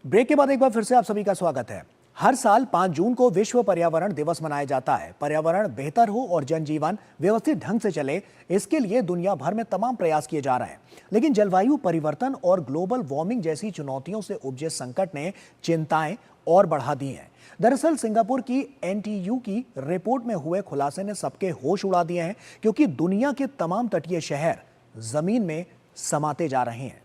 Break के बाद एक बार फिर से आप सभी का स्वागत है। हर साल 5 जून को विश्व पर्यावरण दिवस मनाया जाता है। पर्यावरण बेहतर हो और जनजीवन व्यवस्थित ढंग से चले, इसके लिए दुनिया भर में तमाम प्रयास किए जा रहे हैं। लेकिन जलवायु परिवर्तन और ग्लोबल वार्मिंग जैसी चुनौतियों से उपजे संकट ने चिंताएं और बढ़ा दी हैं। दरअसल सिंगापुर की एनटीयू की रिपोर्ट में हुए खुलासे ने सबके होश उड़ा दिए हैं, क्योंकि दुनिया के तमाम तटीय शहर जमीन में समाते जा रहे हैं।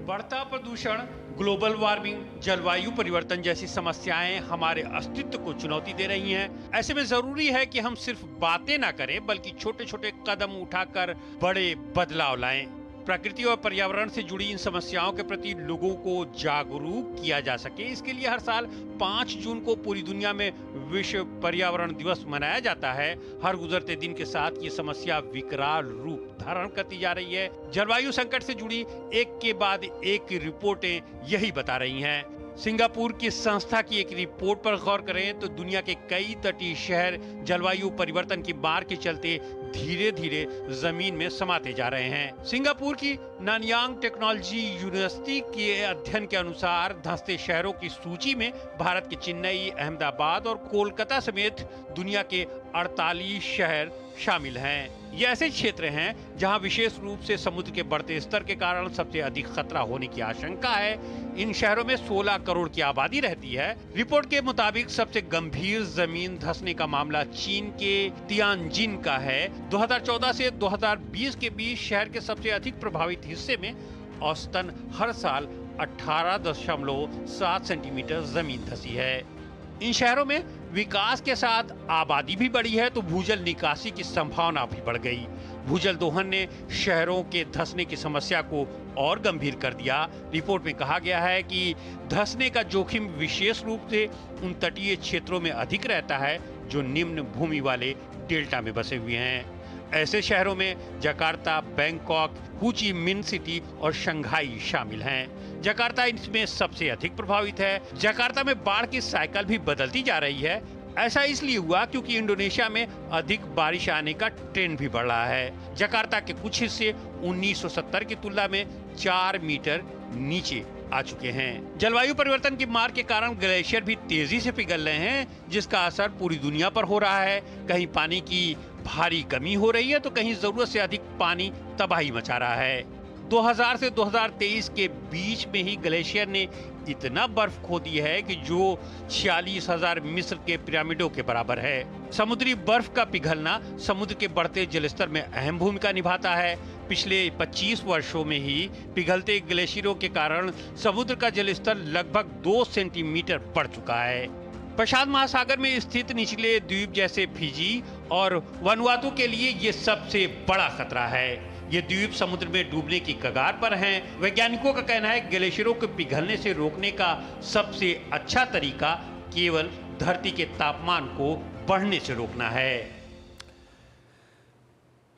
बढ़ता प्रदूषण, ग्लोबल वार्मिंग, जलवायु परिवर्तन जैसी समस्याएं हमारे अस्तित्व को चुनौती दे रही हैं। ऐसे में जरूरी है कि हम सिर्फ बातें ना करें, बल्कि छोटे छोटे कदम उठाकर बड़े बदलाव लाएं। प्रकृति और पर्यावरण से जुड़ी इन समस्याओं के प्रति लोगों को जागरूक किया जा सके, इसके लिए हर साल 5 जून को पूरी दुनिया में विश्व पर्यावरण दिवस मनाया जाता है। हर गुजरते दिन के साथ ये समस्या विकराल रूप धारण करती जा रही है। जलवायु संकट से जुड़ी एक के बाद एक रिपोर्टें यही बता रही हैं। सिंगापुर की संस्था की एक रिपोर्ट पर गौर करें तो दुनिया के कई तटीय शहर जलवायु परिवर्तन की मार के चलते धीरे धीरे जमीन में समाते जा रहे हैं। सिंगापुर की नानयांग टेक्नोलॉजी यूनिवर्सिटी के अध्ययन के अनुसार धंसते शहरों की सूची में भारत के चेन्नई, अहमदाबाद और कोलकाता समेत दुनिया के 48 शहर शामिल हैं। ये ऐसे क्षेत्र हैं जहां विशेष रूप से समुद्र के बढ़ते स्तर के कारण सबसे अधिक खतरा होने की आशंका है। इन शहरों में 16 करोड़ की आबादी रहती है। रिपोर्ट के मुताबिक सबसे गंभीर जमीन धंसने का मामला चीन के तियानजिन का है। 2014 से 2020 के बीच शहर के सबसे अधिक प्रभावित हिस्से में औसतन हर साल 18.7 सेंटीमीटर जमीन धंसी है। इन शहरों में विकास के साथ आबादी भी बढ़ी है तो भूजल निकासी की संभावना भी बढ़ गई। भूजल दोहन ने शहरों के धंसने की समस्या को और गंभीर कर दिया। रिपोर्ट में कहा गया है कि धंसने का जोखिम विशेष रूप से उन तटीय क्षेत्रों में अधिक रहता है जो निम्न भूमि वाले डेल्टा में बसे हुए हैं। ऐसे शहरों में जकार्ता, बैंकॉक, हो ची मिन्ह सिटी और शंघाई शामिल हैं। जकार्ता इसमें सबसे अधिक प्रभावित है। जकार्ता में बाढ़ की साइकिल भी बदलती जा रही है। ऐसा इसलिए हुआ क्योंकि इंडोनेशिया में अधिक बारिश आने का ट्रेंड भी बढ़ रहा है। जकार्ता के कुछ हिस्से 1970 की तुलना में 4 मीटर नीचे आ चुके हैं। जलवायु परिवर्तन की मार के कारण ग्लेशियर भी तेजी से पिघल रहे हैं, जिसका असर पूरी दुनिया पर हो रहा है। कहीं पानी की भारी कमी हो रही है तो कहीं जरूरत से अधिक पानी तबाही मचा रहा है। 2000 से 2023 के बीच में ही ग्लेशियर ने इतना बर्फ खो दी है कि जो 46,000 मिस्र के पिरामिडों के बराबर है। समुद्री बर्फ का पिघलना समुद्र के बढ़ते जलस्तर में अहम भूमिका निभाता है। पिछले 25 वर्षों में ही पिघलते ग्लेशियरों के कारण समुद्र का जलस्तर लगभग 2 सेंटीमीटर बढ़ चुका है। प्रशांत महासागर में स्थित निचले द्वीप जैसे फिजी और वनुआतु के लिए ये सबसे बड़ा खतरा है। ये द्वीप समुद्र में डूबने की कगार पर हैं। वैज्ञानिकों का कहना है ग्लेशियरों को पिघलने से रोकने का सबसे अच्छा तरीका केवल धरती के तापमान को बढ़ने से रोकना है।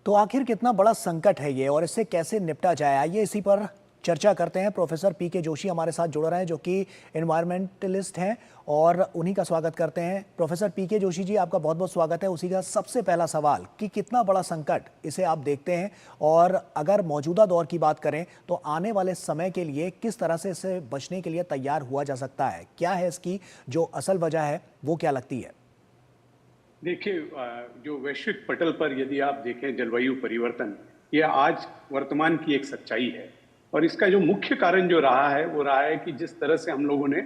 तो आखिर कितना बड़ा संकट है ये और इससे कैसे निपटा जाए, आइए इसी पर चर्चा करते हैं। प्रोफेसर पीके जोशी हमारे साथ जुड़ रहे हैं, जो कि एनवायरमेंटलिस्ट हैं, और उन्हीं का स्वागत करते हैं। प्रोफेसर पीके जोशी जी, आपका बहुत बहुत स्वागत है। उसी का सबसे पहला सवाल कि कितना बड़ा संकट इसे आप देखते हैं, और अगर मौजूदा दौर की बात करें तो आने वाले समय के लिए किस तरह से इससे बचने के लिए तैयार हुआ जा सकता है? क्या है इसकी जो असल वजह है, वो क्या लगती है? देखिए, जो वैश्विक पटल पर यदि आप देखें जलवायु परिवर्तन, यह आज वर्तमान की एक सच्चाई है। और इसका जो मुख्य कारण जो रहा है वो रहा है कि जिस तरह से हम लोगों ने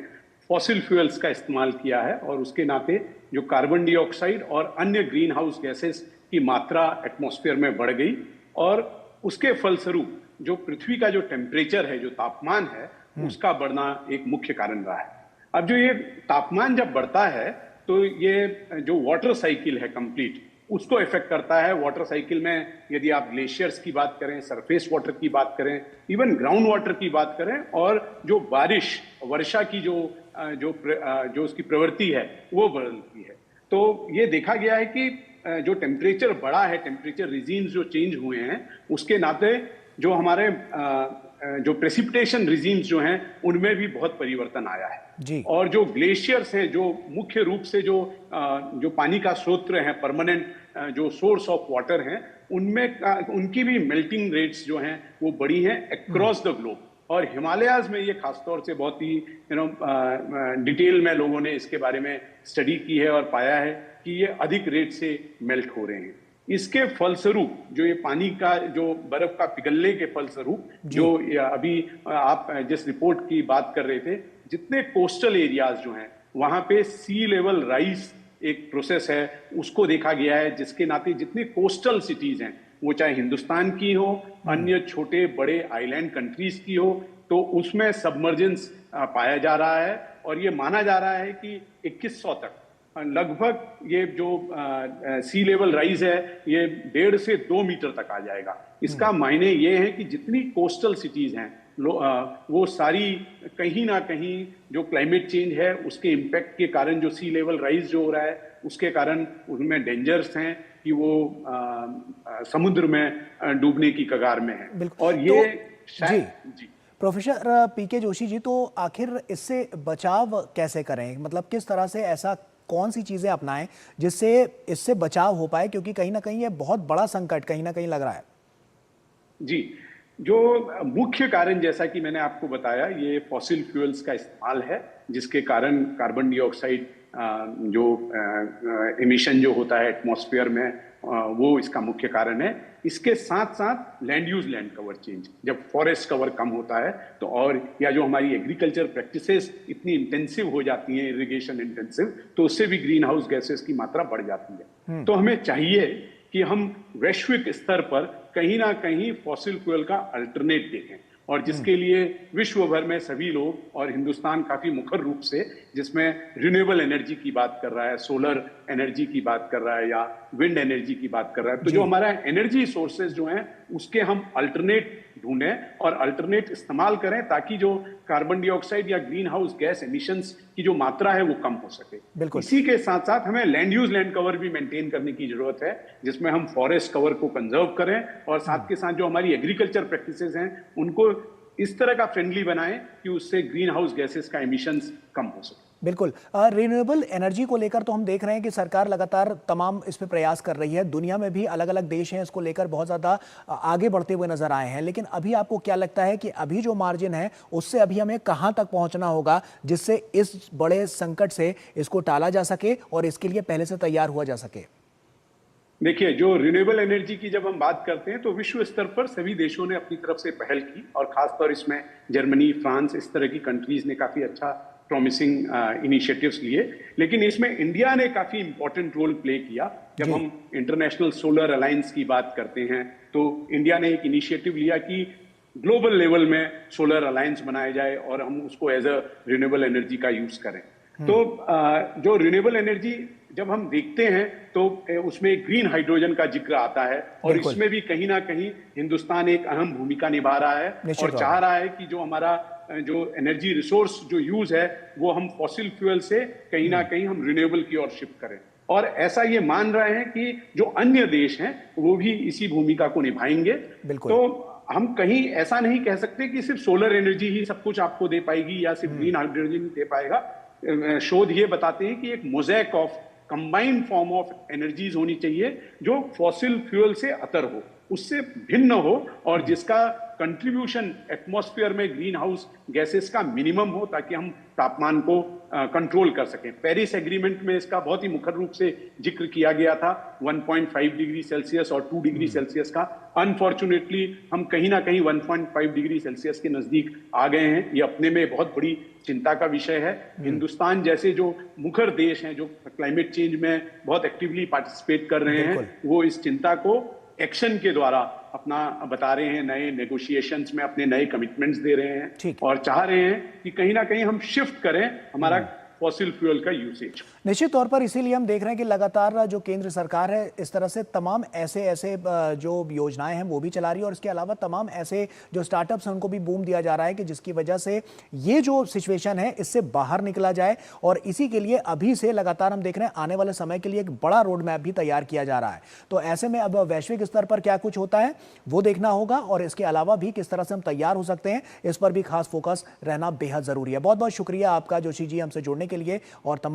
फॉसिल फ्यूल्स का इस्तेमाल किया है, और उसके नाते जो कार्बन डाइऑक्साइड और अन्य ग्रीन हाउस गैसेस की मात्रा एटमॉस्फेयर में बढ़ गई, और उसके फलस्वरूप जो पृथ्वी का जो टेम्परेचर है, जो तापमान है, उसका बढ़ना एक मुख्य कारण रहा है। अब जो ये तापमान जब बढ़ता है तो ये जो वाटर साइकिल है कंप्लीट, उसको इफेक्ट करता है। वाटर साइकिल में यदि आप ग्लेशियर्स की बात करें, सरफेस वाटर की बात करें, इवन ग्राउंड वाटर की बात करें, और जो बारिश, वर्षा की जो उसकी प्रवृत्ति है वो बदलती है। तो ये देखा गया है कि जो टेम्परेचर बढ़ा है, टेम्परेचर रिजीम्स जो चेंज हुए हैं, उसके नाते जो हमारे जो प्रेसिपिटेशन रिजीम्स जो हैं उनमें भी बहुत परिवर्तन आया है जी। और जो ग्लेशियर्स हैं, जो मुख्य रूप से जो पानी का स्रोत है, परमानेंट जो सोर्स ऑफ वाटर हैं, उनमें उनकी भी मेल्टिंग रेट्स जो हैं वो बढ़ी हैं अक्रॉस द ग्लोब। और हिमालयाज में ये खासतौर से बहुत ही डिटेल में लोगों ने इसके बारे में स्टडी की है और पाया है कि ये अधिक रेट से मेल्ट हो रहे हैं। इसके फलस्वरूप जो ये पानी का जो बर्फ का पिघलने के फलस्वरूप जो अभी आप जिस रिपोर्ट की बात कर रहे थे, जितने कोस्टल एरियाज जो हैं वहां पे सी लेवल राइज एक प्रोसेस है उसको देखा गया है, जिसके नाते जितने कोस्टल सिटीज हैं वो चाहे हिंदुस्तान की हो, अन्य छोटे बड़े आइलैंड कंट्रीज की हो, तो उसमें सबमर्जेंस पाया जा रहा है। और ये माना जा रहा है कि 2100 तक लगभग ये जो सी लेवल राइज है ये 1.5 से 2 मीटर तक आ जाएगा। इसका मायने ये है कि जितनी कोस्टल सिटीज हैं वो सारी कहीं ना कहीं जो क्लाइमेट चेंज है उसके इम्पैक्ट के कारण जो सी लेवल राइज जो हो रहा है उसके कारण उनमें डेंजर्स हैं कि वो समुद्र में डूबने की कगार में है। और ये जी प्रोफेसर पीके जोशी जी, तो आखिर इससे बचाव कैसे करें? मतलब किस तरह से, ऐसा कौन सी चीजें अपनाएं जिससे इससे बचाव हो पाए, क्योंकि कहीं ना कहीं ये बहुत बड़ा संकट कहीं ना कहीं लग रहा है। जी, जो मुख्य कारण जैसा कि मैंने आपको बताया ये फॉसिल फ्यूल्स का इस्तेमाल है, जिसके कारण कार्बन डाइऑक्साइड जो एमिशन जो होता है एटमॉस्फेयर में वो इसका मुख्य कारण है। इसके साथ साथ land use land cover change, जब फॉरेस्ट कवर कम होता है तो, और या जो हमारी एग्रीकल्चर प्रैक्टिसेस इतनी इंटेंसिव हो जाती हैं, इरिगेशन इंटेंसिव, तो उससे भी ग्रीन हाउस गैसेस की मात्रा बढ़ जाती है। तो हमें चाहिए कि हम वैश्विक स्तर पर कहीं ना कहीं फॉसिल फ्यूल का अल्टरनेट देखें, और जिसके लिए विश्व भर में सभी लोग और हिंदुस्तान काफी मुखर रूप से, जिसमें रिन्यूएबल एनर्जी की बात कर रहा है, सोलर एनर्जी की बात कर रहा है या विंड एनर्जी की बात कर रहा है, तो जो हमारा एनर्जी सोर्सेज जो हैं उसके हम अल्टरनेट ढूंढें और अल्टरनेट इस्तेमाल करें, ताकि जो कार्बन डाइऑक्साइड या ग्रीन हाउस गैस एमिशंस की जो मात्रा है वो कम हो सके। इसी के साथ साथ हमें लैंड यूज लैंड कवर भी मेंटेन करने की जरूरत है, जिसमें हम फॉरेस्ट कवर को कंजर्व करें और साथ के साथ जो हमारी एग्रीकल्चर प्रैक्टिसेस हैं उनको इस तरह का फ्रेंडली बनाएं कि उससे ग्रीन हाउस गैसेस का एमिशंस कम हो सके। बिल्कुल, रिन्यूएबल एनर्जी को लेकर तो हम देख रहे हैं कि सरकार लगातार तमाम इस पे प्रयास कर रही है। दुनिया में भी अलग अलग देश हैं इसको लेकर बहुत ज़्यादा आगे बढ़ते हुए नजर आए हैं, लेकिन अभी आपको क्या लगता है कि अभी जो मार्जिन है उससे अभी हमें कहाँ तक पहुँचना होगा जिससे इस बड़े संकट से इसको टाला जा सके और इसके लिए पहले से तैयार हुआ जा सके? देखिए, जो रिन्यूएबल एनर्जी की जब हम बात करते हैं तो विश्व स्तर पर सभी देशों ने अपनी तरफ से पहल की, और खासतौर इसमें जर्मनी, फ्रांस, इस तरह की कंट्रीज ने काफी अच्छा प्रॉमिसिंग इनिशिएटिव्स लिए। लेकिन इसमें इंडिया ने काफी इंपॉर्टेंट रोल प्ले किया। जब हम इंटरनेशनल सोलर अलायंस की बात करते हैं तो इंडिया ने एक इनिशिएटिव लिया कि ग्लोबल लेवल में सोलर अलायंस बनाया जाए और हम उसको एज अ रिन्यूएबल एनर्जी का यूज करें। तो जो रिन्यूएबल एनर्जी जब हम देखते हैं तो उसमें ग्रीन हाइड्रोजन का जिक्र आता है, और इसमें भी कहीं ना कहीं हिंदुस्तान एक अहम भूमिका निभा रहा है और चाह रहा है कि जो हमारा जो एनर्जी रिसोर्स जो यूज है वो हम फॉसिल फ्यूल से कहीं ना कहीं हम रिन्यूएबल की ओर शिफ्ट करें। और ऐसा ये मान रहे हैं कि जो अन्य देश हैं वो भी इसी भूमिका को निभाएंगे। तो हम कहीं ऐसा नहीं कह सकते कि सिर्फ सोलर एनर्जी ही सब कुछ आपको दे पाएगी या सिर्फ ग्रीन हाइड्रोजन दे पाएगा। शोध ये बताते हैं कि एक mosaic of combined form of energies होनी चाहिए जो फॉसिल फ्यूल से अतर हो, उससे भिन्न हो, और जिसका कंट्रीब्यूशन एटमॉस्फेयर में ग्रीन हाउस गैसेस का मिनिमम हो, ताकि हम तापमान को कंट्रोल कर सकें। पेरिस एग्रीमेंट में इसका बहुत ही मुखर रूप से जिक्र किया गया था, 1.5 डिग्री सेल्सियस और 2 डिग्री सेल्सियस का। अनफॉर्चुनेटली हम कहीं ना कहीं 1.5 डिग्री सेल्सियस के नजदीक आ गए हैं। ये अपने में बहुत बड़ी चिंता का विषय है। हिंदुस्तान जैसे जो मुखर देश हैं जो क्लाइमेट चेंज में बहुत एक्टिवली पार्टिसिपेट कर रहे हैं, वो इस चिंता को एक्शन के द्वारा अपना बता रहे हैं, नए नेगोशिएशंस में अपने नए कमिटमेंट्स दे रहे हैं और चाह रहे हैं कि कहीं ना कहीं हम शिफ्ट करें हमारा फॉसिल फ्यूल का यूसेज। निश्चित तौर पर इसीलिए हम देख रहे हैं कि लगातार जो केंद्र सरकार है इस तरह से तमाम ऐसे जो योजनाएं हैं वो भी चला रही है, और इसके अलावा तमाम ऐसे जो स्टार्टअप्स हैं उनको भी बूम दिया जा रहा है कि जिसकी वजह से ये जो सिचुएशन है इससे बाहर निकला जाए। और इसी के लिए अभी से लगातार हम देख रहे हैं आने वाले समय के लिए एक बड़ा रोड मैप भी तैयार किया जा रहा है। तो ऐसे में अब वैश्विक स्तर पर क्या कुछ होता है वो देखना होगा, और इसके अलावा भी किस तरह से हम तैयार हो सकते हैं इस पर भी खास फोकस रहना बेहद जरूरी है। बहुत बहुत शुक्रिया आपका जोशी जी हमसे जुड़ने के लिए और तमाम